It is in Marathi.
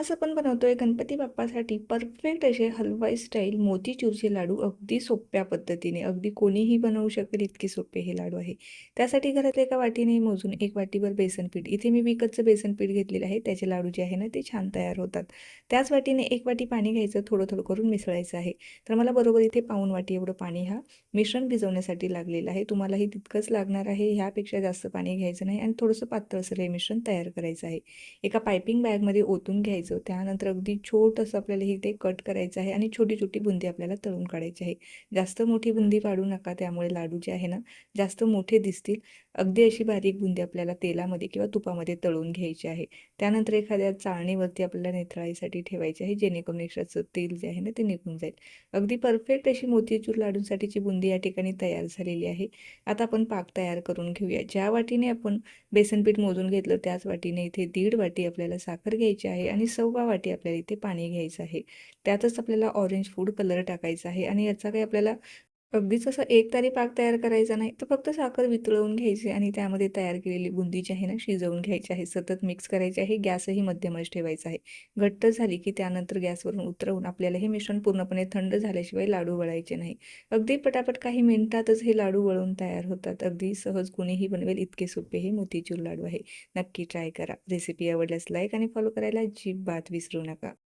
आज आपण बनवतोय गणपती बाप्पासाठी परफेक्ट असे हलवाई स्टाईल मोतीचूरचे लाडू अगदी सोप्या पद्धतीने. अगदी कोणीही बनवू शकेल इतके सोपे हे लाडू आहे. त्यासाठी घरात एका वाटीने मोजून एक वाटीभर बेसन पीठ, इथे मी विकतचं बेसन पीठ घेतलेलं आहे. त्याचे लाडू जे आहे ना ते छान तयार होतात. त्याच वाटीने एक वाटी पाणी घ्यायचं, थोडं थोडं करून मिसळायचं आहे. तर मला बरोबर इथे पाऊण वाटी एवढं पाणी हा मिश्रण भिजवण्यासाठी लागलेलं आहे. तुम्हालाही तितकंच लागणार आहे. ह्यापेक्षा जास्त पाणी घ्यायचं नाही आणि थोडंसं पातळसर हे मिश्रण तयार करायचं आहे. एका पायपिंग बॅगमध्ये ओतून घ्यायचं. त्यानंतर अगदी छोटंसं आपल्याला हे ते कट करायचं आहे आणि छोटी छोटी बुंदी आपल्याला तळून काढायची आहे. जास्त मोठी बुंदी पाडू नका, त्यामुळे लाडू जे आहे ना जास्त मोठे दिसतील. अगदी अशी बारीक बुंदी आपल्याला तेलामध्ये किंवा तुपामध्ये तळून घ्यायची आहे. त्यानंतर एखाद्या चाळणीवरती आपल्याला निथळाईसाठी ठेवायची आहे, जेणेकरून एक्स्ट्राचं तेल जे आहे ना ते निघून जाईल. अगदी परफेक्ट अशी मोतीचूर लाडूसाठीची बुंदी या ठिकाणी तयार झालेली आहे. आता आपण पाक तयार करून घेऊया. ज्या वाटीने आपण बेसन पीठ मोजून घेतलं त्याच वाटीने इथे 1.5 वाटी आपल्याला साखर घ्यायची आहे आणि 1.25 वाटी आपल्याला इथे पाणी घ्यायचं आहे. त्यातच आपल्याला ऑरेंज फूड कलर टाकायचा आहे आणि याचा काही आपल्याला अगदीच असं एकतारी पाक तयार करायचा नाही, तर फक्त साखर वितळवून घ्यायची आणि त्यामध्ये तयार केलेली बुंदी जी आहे ना शिजवून घ्यायची आहे. सतत मिक्स करायचे आहे. गॅसही मध्यमच ठेवायचा आहे. घट्ट झाली की त्यानंतर गॅसवरून उतरवून आपल्याला हे मिश्रण पूर्णपणे थंड झाल्याशिवाय लाडू वळायचे नाही. अगदी पटापट काही मिनिटातच हे लाडू वळून तयार होतात. अगदी सहज कुणीही बनवेल इतके सोपे हे मोतीचूर लाडू आहे. नक्की ट्राय करा. रेसिपी आवडल्यास लाईक आणि फॉलो करायला अजिबात विसरू नका.